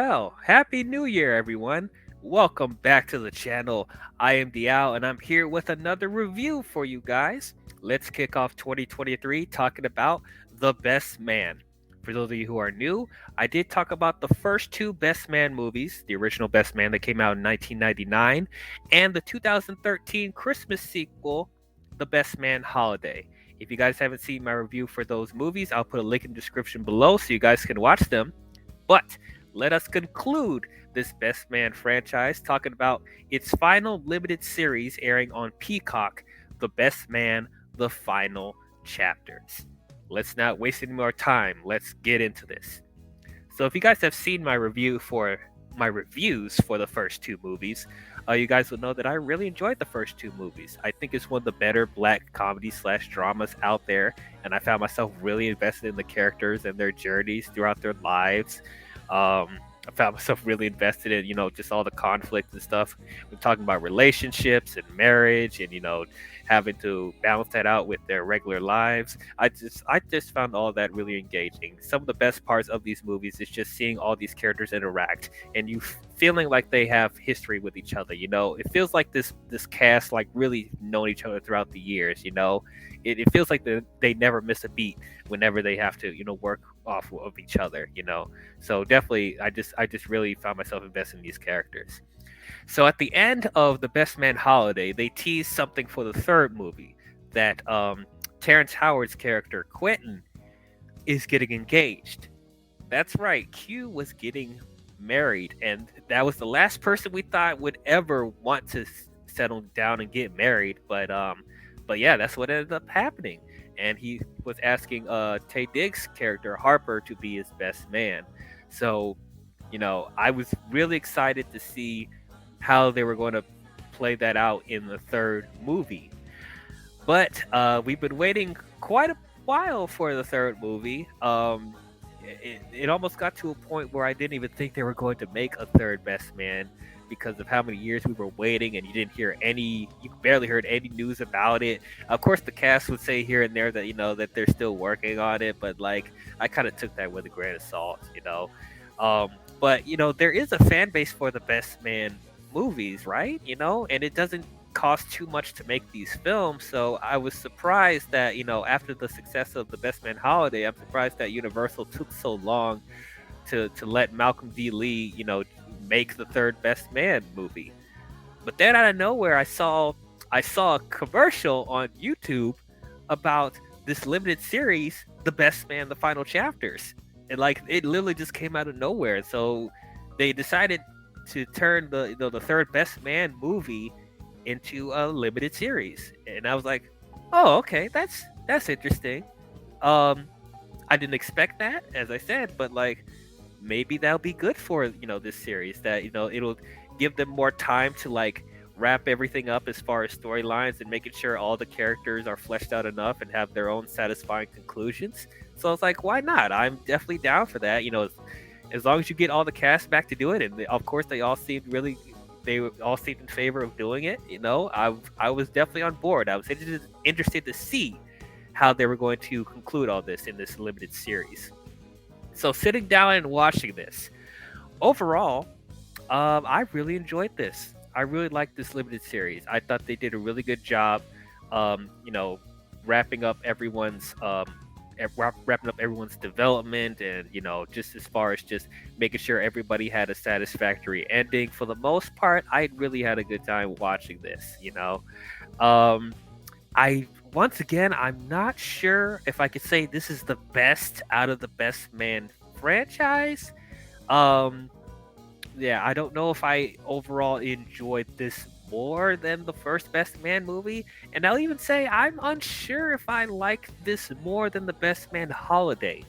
Well, Happy New Year, everyone. Welcome back to the channel. I am Diao, and I'm here with another review for you guys. Let's kick off 2023 talking about The Best Man. For those of you who are new, I did talk about the first two Best Man movies, the original Best Man that came out in 1999, and the 2013 Christmas sequel, The Best Man Holiday. If you guys haven't seen my review for those movies, I'll put a link in the description below so you guys can watch them. But let us conclude this Best Man franchise talking about its final limited series airing on Peacock, The Best Man, The Final Chapters. Let's not waste any more time. Let's get into this. So if you guys have seen my reviews for the first two movies, you guys will know that I really enjoyed the first two movies. I think it's one of the better black comedy slash dramas out there, and I found myself really invested in the characters and their journeys throughout their lives. I found myself really invested in, just all the conflict and stuff. We're talking about relationships and marriage and, having to balance that out with their regular lives. I just found all that really engaging. Some of the best parts of these movies is just seeing all these characters interact and you feeling like they have history with each other. It feels like this cast like really known each other throughout the years. It feels like they never miss a beat whenever they have to work off of each other. So definitely I just really found myself invested in these characters. So at the end of the Best Man Holiday, they teased something for the third movie that Terrence Howard's character Quentin is getting engaged. That's right, Q was getting married, and that was the last person we thought would ever want to settle down and get married. But yeah, that's what ended up happening. And he was asking Tay Diggs' character Harper to be his best man. So, I was really excited to see how they were going to play that out in the third movie. But we've been waiting quite a while for the third movie. It almost got to a point where I didn't even think they were going to make a third Best Man because of how many years we were waiting, and you barely heard any news about it. Of course, the cast would say here and there that that they're still working on it, but like I kind of took that with a grain of salt. But there is a fan base for the Best Man movies, right? And it doesn't cost too much to make these films. So I was surprised that, after the success of the Best Man Holiday, I'm surprised that Universal took so long to let Malcolm D. Lee, make the third Best Man movie. But then out of nowhere, I saw a commercial on YouTube about this limited series, The Best Man, The Final Chapters. And like it literally just came out of nowhere. So they decided to turn the third Best Man movie into a limited series, and I was like, "Oh, okay, that's interesting." Um, I didn't expect that, as I said, but like maybe that'll be good for this series. That it'll give them more time to like wrap everything up as far as storylines and making sure all the characters are fleshed out enough and have their own satisfying conclusions. So I was like, why not? I'm definitely down for that. As long as you get all the cast back to do it, and of course they all seemed in favor of doing it. I was definitely on board. I was interested to see how they were going to conclude all this in this limited series. So sitting down and watching this, overall, I really enjoyed this. I really liked this limited series. I thought they did a really good job, um, you know, wrapping up everyone's development, and just as far as just making sure everybody had a satisfactory ending. For the most part, I really had a good time watching this. um I once again, I'm not sure if I could say this is the best out of the Best Man franchise. um yeah, I don't know if I overall enjoyed this more than the first Best Man movie. And I'll even say I'm unsure if I like this more than the Best Man Holiday.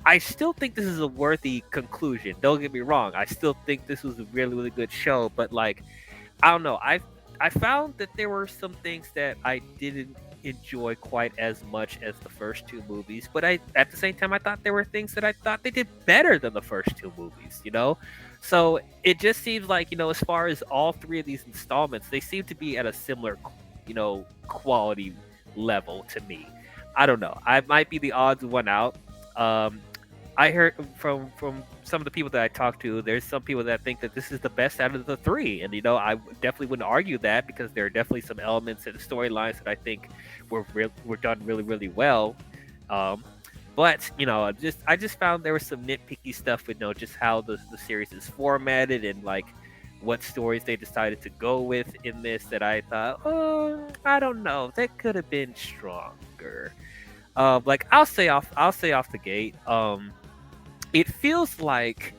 I still think this is a worthy conclusion. Don't get me wrong. I still think this was a really, really good show. But like, I don't know. I found that there were some things that I didn't enjoy quite as much as the first two movies. But at the same time, I thought there were things that I thought they did better than the first two movies. So it just seems like, as far as all three of these installments, they seem to be at a similar, quality level to me. I don't know. I might be the odds one out. Um, I heard from some of the people that I talked to, there's some people that think that this is the best out of the three, and I definitely wouldn't argue that because there are definitely some elements and storylines that I think were done really really well. Um, but I just found there was some nitpicky stuff with just how the series is formatted and like what stories they decided to go with in this that I thought, oh, I don't know, that could have been stronger. Like I'll say off the gate. It feels like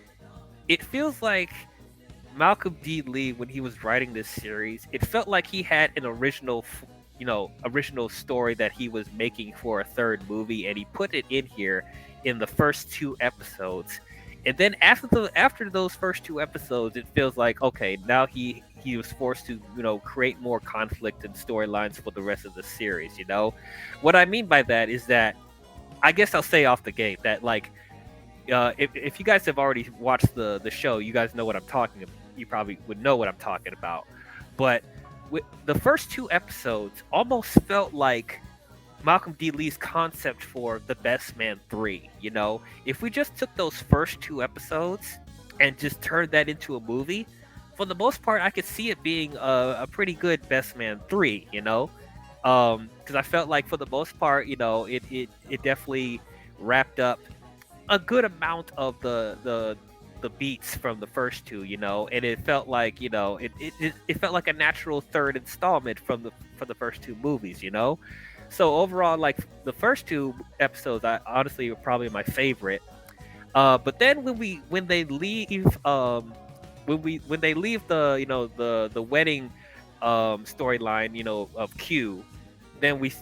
it feels like Malcolm D. Lee, when he was writing this series, it felt like he had an original story that he was making for a third movie, and he put it in here in the first two episodes. And then after those first two episodes, it feels like okay, now he was forced to create more conflict and storylines for the rest of the series. What I mean by that is that I guess I'll say off the gate that like if you guys have already watched the show, you guys know what I'm talking about. You probably would know what I'm talking about. But the first two episodes almost felt like Malcolm D. Lee's concept for The Best Man 3. If we just took those first two episodes and just turned that into a movie, for the most part, I could see it being a pretty good Best Man 3, because I felt like for the most part, it definitely wrapped up a good amount of the beats from the first two, and it felt like it felt like a natural third installment from the first two movies. So overall, like the first two episodes, I honestly were probably my favorite. But then when they leave when they leave the wedding storyline of Q, then we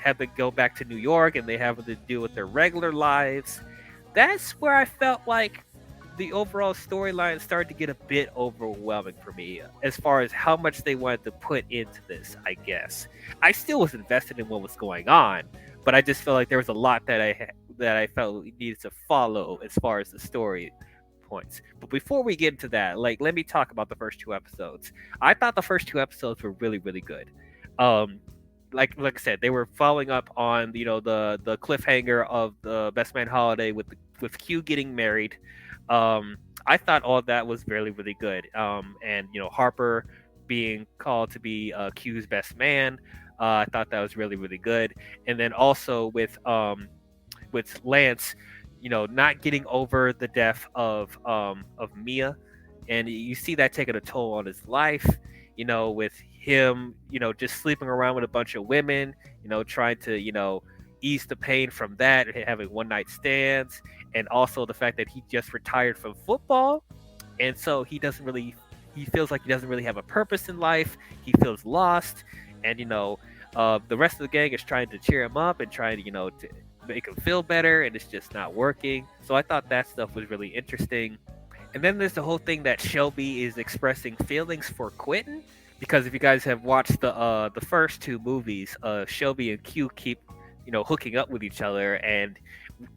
have to go back to New York and they have to deal with their regular lives. That's where I felt like the overall storyline started to get a bit overwhelming for me as far as how much they wanted to put into this, I guess. I still was invested in what was going on, but I just felt like there was a lot that I felt needed to follow as far as the story points. But before we get into that, like let me talk about the first two episodes. I thought the first two episodes were really really good. Um like I said, they were following up on the cliffhanger of the Best Man Holiday with Q getting married. I thought all of that was really really good. And Harper being called to be Q's best man. I thought that was really really good. And then also with Lance, not getting over the death of Mia, and you see that taking a toll on his life. With him, just sleeping around with a bunch of women, trying to ease the pain from that, having one night stands, and also the fact that he just retired from football, and so he feels like he doesn't really have a purpose in life. He feels lost, and the rest of the gang is trying to cheer him up and trying to make him feel better, and it's just not working. So I thought that stuff was really interesting. And then there's the whole thing that Shelby is expressing feelings for Quentin, because if you guys have watched the first two movies, Shelby and Q keep hooking up with each other, and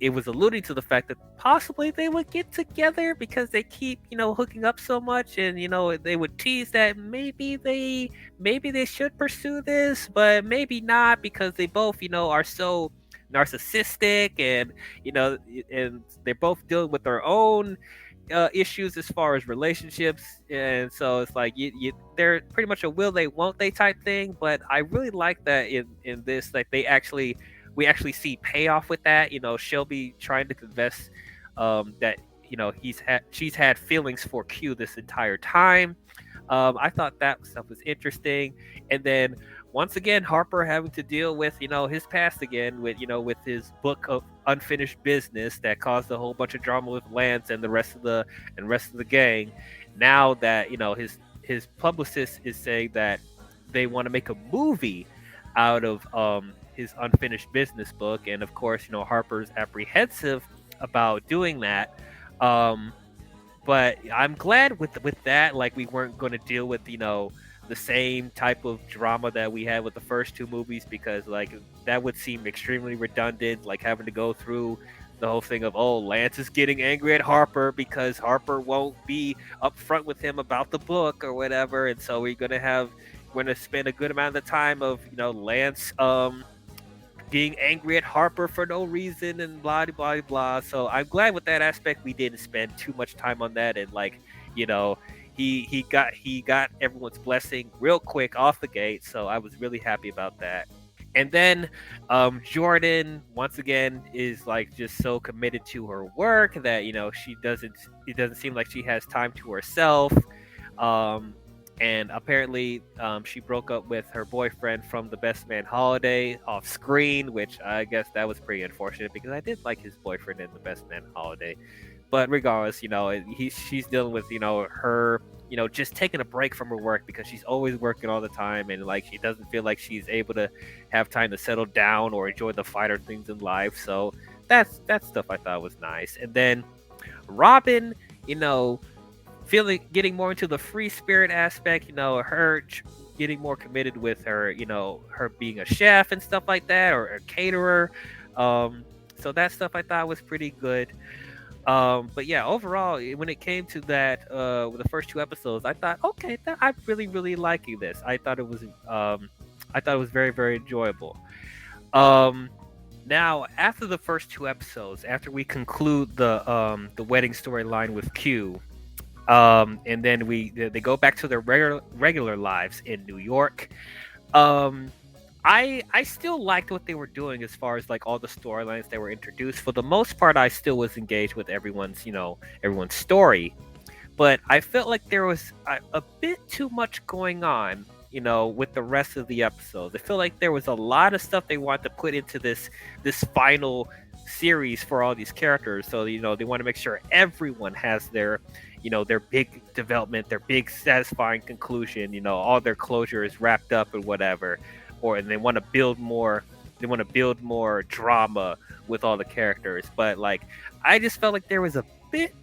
it was alluding to the fact that possibly they would get together because they keep hooking up so much, and they would tease that maybe they should pursue this, but maybe not because they both are so narcissistic, and and they're both dealing with their own issues as far as relationships, and so it's like they're pretty much a will they won't they type thing. But I really like that in this, like we actually see payoff with that. Shelby trying to confess that she's had feelings for Q this entire time. I thought that stuff was interesting, and then once again Harper having to deal with his past again with his book of unfinished business that caused a whole bunch of drama with Lance and the rest of the gang. Now that his publicist is saying that they want to make a movie out of his unfinished business book, and of course Harper's apprehensive about doing that. But I'm glad with that. Like we weren't going to deal with the same type of drama that we had with the first two movies, because like that would seem extremely redundant. Like having to go through the whole thing of Lance is getting angry at Harper because Harper won't be upfront with him about the book or whatever, and so we're gonna spend a good amount of the time of Lance being angry at Harper for no reason and blah blah blah. So I'm glad with that aspect we didn't spend too much time on that, and like, you know, he got everyone's blessing real quick off the gate. So I was really happy about that. And then Jordan once again is like just so committed to her work that she doesn't it doesn't seem like she has time to herself. um, and apparently she broke up with her boyfriend from the Best Man Holiday off screen, which I guess that was pretty unfortunate because I did like his boyfriend in the Best Man Holiday. But regardless, she's dealing with her just taking a break from her work because she's always working all the time, and like she doesn't feel like she's able to have time to settle down or enjoy the finer things in life. So that's stuff I thought was nice. And then Robin, you know, getting more into the free spirit aspect, her getting more committed with her, her being a chef and stuff like that, or a caterer. So that stuff I thought was pretty good. But yeah, overall, when it came to that, with the first two episodes, I thought, okay, I'm really, really liking this. I thought it was very, very enjoyable. Um, Now, after the first two episodes, after we conclude the wedding storyline with Q, and then they go back to their regular lives in New York. Um, I still liked what they were doing as far as like all the storylines that were introduced. For the most part, I still was engaged with everyone's story, but I felt like there was a bit too much going on, with the rest of the episodes. I feel like there was a lot of stuff they wanted to put into this final series for all these characters. So they want to make sure everyone has their big development, their big satisfying conclusion. All their closure is wrapped up and whatever. And they want to build more. They want to build more drama with all the characters. But like, I just felt like there was a bit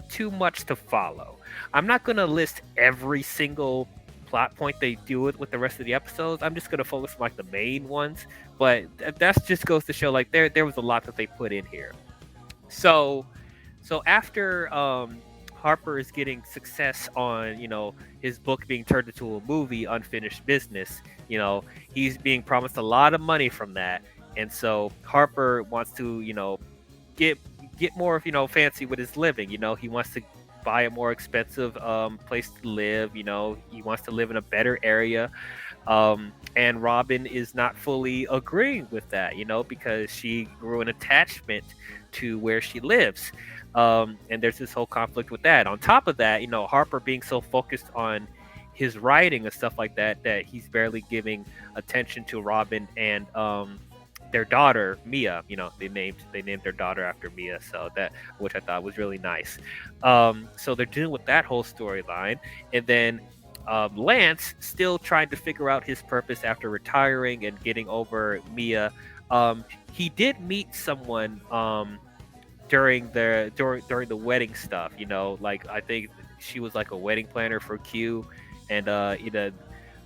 too much to follow. I'm not gonna list every single plot point they do it with the rest of the episodes. I'm just gonna focus on like the main ones. But that just goes to show like there was a lot that they put in here. So after Harper is getting success on his book being turned into a movie, Unfinished Business, he's being promised a lot of money from that, and so Harper wants to get more fancy with his living. He wants to buy a more expensive place to live. He wants to live in a better area. And Robin is not fully agreeing with that, because she grew an attachment to where she lives. And there's this whole conflict with that. On top of that, Harper being so focused on his writing and stuff like that, that he's barely giving attention to Robin and their daughter Mia. They named their daughter after Mia, so that, which I thought was really nice. So they're dealing with that whole storyline, and then Lance still trying to figure out his purpose after retiring and getting over Mia. He did meet someone during the wedding stuff. Like I think she was like a wedding planner for Q, and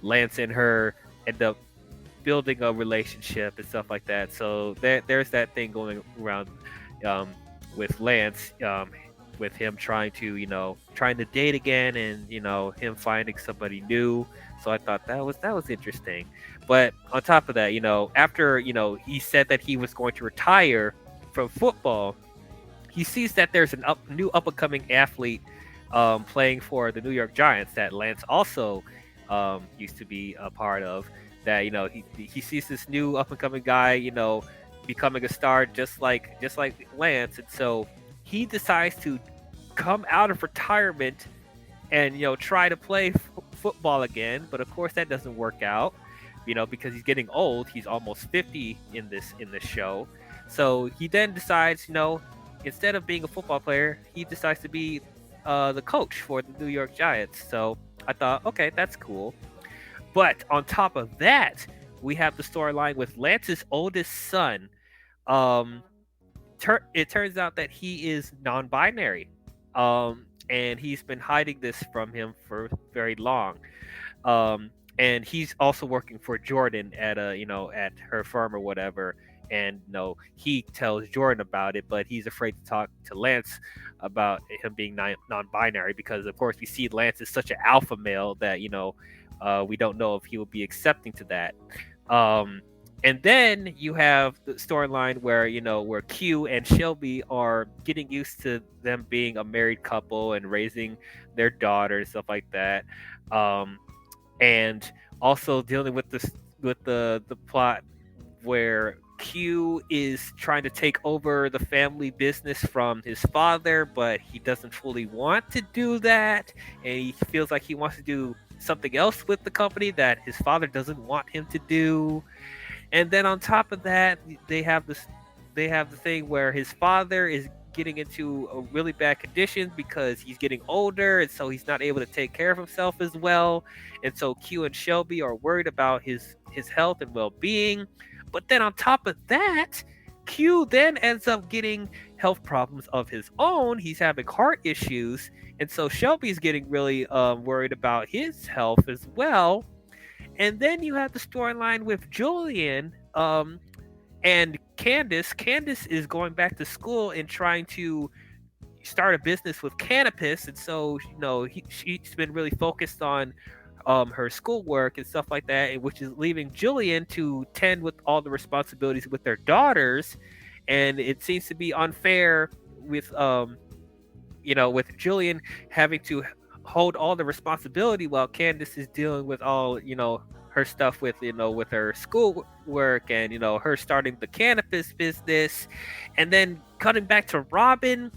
Lance and her end up building a relationship and stuff like that. So there's that thing going around with Lance, with him trying to date again, and him finding somebody new. So I thought that was interesting. But on top of that, after he said that he was going to retire from football, he sees that there's a new up and coming athlete playing for the New York Giants that Lance also used to be a part of. That he sees this new up and coming guy becoming a star just like Lance, and so he decides to come out of retirement and try to play football again. But of course that doesn't work out, because he's getting old. He's almost 50 in this show. So he then decides, instead of being a football player, he decides to be the coach for the New York Giants. So I thought, okay, that's cool. But on top of that, we have the storyline with Lance's oldest son. It turns out that he is non-binary, and he's been hiding this from him for very long. And he's also working for Jordan at at her firm or whatever. And he tells Jordan about it, but he's afraid to talk to Lance about him being non-binary, because of course we see Lance is such an alpha male that we don't know if he will be accepting to that. And then you have the storyline where where Q and Shelby are getting used to them being a married couple and raising their daughter and stuff like that, um, and also dealing with the plot where Q is trying to take over the family business from his father, but he doesn't fully want to do that, and he feels like he wants to do something else with the company that his father doesn't want him to do. And then on top of that, they have the thing where his father is getting into a really bad condition because he's getting older, and so he's not able to take care of himself as well. And so Q and Shelby are worried about his health and well-being. But then on top of that, Q then ends up getting health problems of his own. He's having heart issues, and so Shelby's getting really worried about his health as well. And then you have the storyline with Julian and Candace. Candace is going back to school and trying to start a business with cannabis, and so she's been really focused on her schoolwork and stuff like that, which is leaving Julian to tend with all the responsibilities with their daughters. And it seems to be unfair with with Julian having to hold all the responsibility while Candace is dealing with all, her stuff with, with her school work and, her starting the cannabis business. And then cutting back to Robin,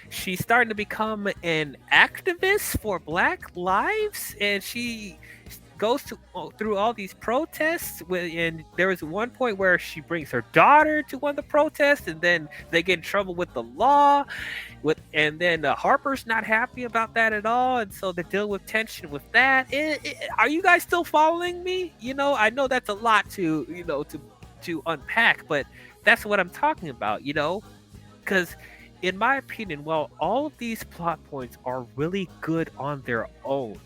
she's starting to become an activist for Black lives, and she goes through all these protests and there was one point where she brings her daughter to one of the protests, and then they get in trouble with the law and then Harper's not happy about that at all, and so they deal with tension with that. Are you guys still following me? I know that's a lot to to unpack, but that's what I'm talking about. Because in my opinion, while all of these plot points are really good on their own,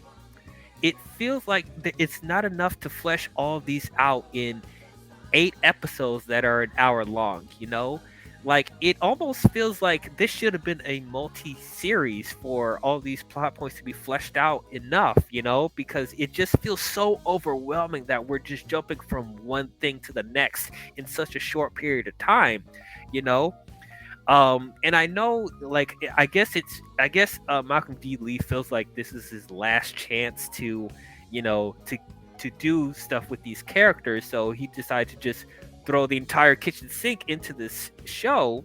it feels like it's not enough to flesh all of these out in 8 episodes that are an hour long. Like, it almost feels like this should have been a multi-series for all these plot points to be fleshed out enough, because it just feels so overwhelming that we're just jumping from one thing to the next in such a short period of time, you know and I know, like, I guess Malcolm D. Lee feels like this is his last chance to, you know, to do stuff with these characters, so he decided to just throw the entire kitchen sink into this show.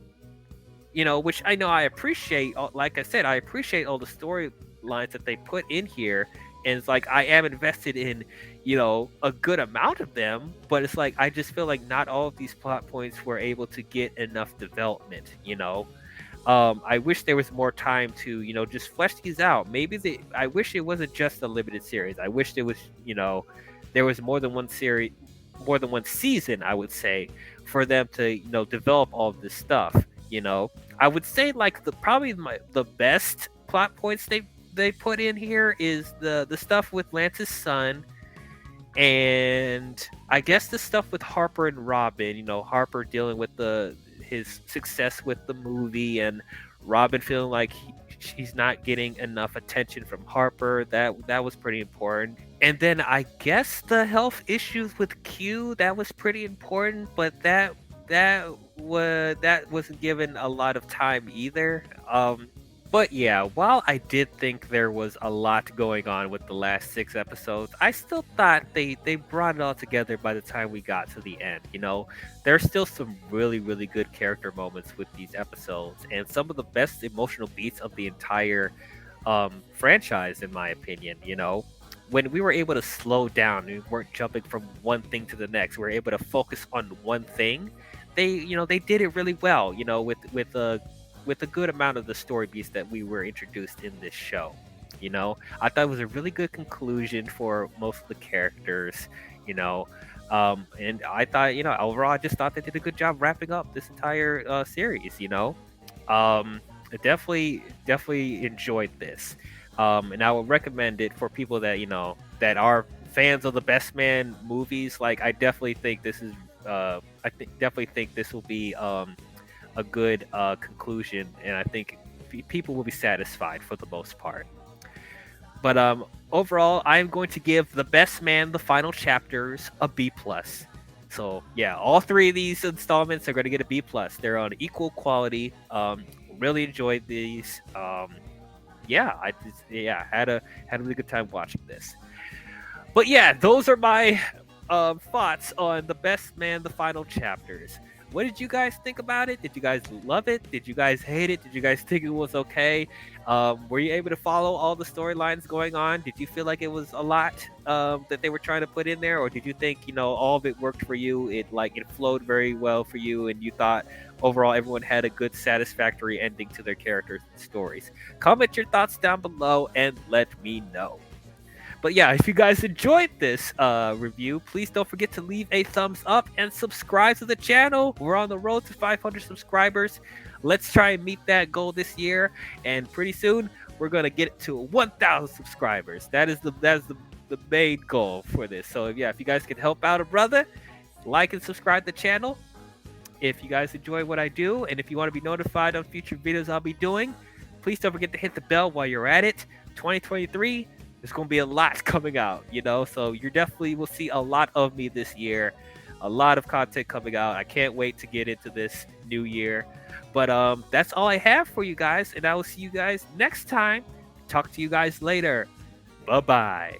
Which I know I appreciate. Like I said, I appreciate all the storylines that they put in here, and it's like I am invested in, a good amount of them. But it's like I just feel like not all of these plot points were able to get enough development. I wish there was more time to, just flesh these out. I wish it wasn't just a limited series. I wish there was, there was more than one series, more than one season, I would say, for them to, develop all of this stuff. I would say, like, the best plot points they put in here is the stuff with Lance's son, and I guess the stuff with Harper and Robin. Harper dealing with his success with the movie, and Robin feeling like she's not getting enough attention from Harper. That was pretty important. And then I guess the health issues with Q, that was pretty important, but that wasn't given a lot of time either. But yeah, while I did think there was a lot going on with the last 6 episodes, I still thought they brought it all together by the time we got to the end. There's still some really, really good character moments with these episodes, and some of the best emotional beats of the entire franchise, in my opinion. When we were able to slow down, we weren't jumping from one thing to the next. We were able to focus on one thing. They did it really well. With a good amount of the story beats that we were introduced in this show. I thought it was a really good conclusion for most of the characters. And I thought, overall, I just thought they did a good job wrapping up this entire series. I definitely enjoyed this, and I would recommend it for people that that are fans of the Best Man movies. Like, I definitely think this is, definitely think this will be a good conclusion, and I think people will be satisfied for the most part. But overall, I'm going to give The Best Man, the final chapters, a B plus. So yeah, all three of these installments are going to get a B plus. They're on equal quality. Really enjoyed these. Yeah, I just, yeah had a really good time watching this. But yeah, those are my thoughts on the Best Man, the final chapters. What did you guys think about it? Did you guys love it? Did you guys hate it? Did you guys think it was okay? Were you able to follow all the storylines going on? Did you feel like it was a lot that they were trying to put in there, or did you think all of it worked for you? It flowed very well for you, and you thought overall everyone had a good, satisfactory ending to their characters and stories? Comment your thoughts down below and let me know. But yeah, if you guys enjoyed this review, please don't forget to leave a thumbs up and subscribe to the channel. We're on the road to 500 subscribers. Let's try and meet that goal this year, and pretty soon we're gonna get it to 1,000 subscribers. That is the main goal for this. So yeah, if you guys can help out a brother, like and subscribe to the channel. If you guys enjoy what I do, and if you want to be notified on future videos I'll be doing, please don't forget to hit the bell while you're at it. 2023, there's going to be a lot coming out, so you definitely will see a lot of me this year. A lot of content coming out. I can't wait to get into this new year. But that's all I have for you guys, and I will see you guys next time. Talk to you guys later. Bye-bye.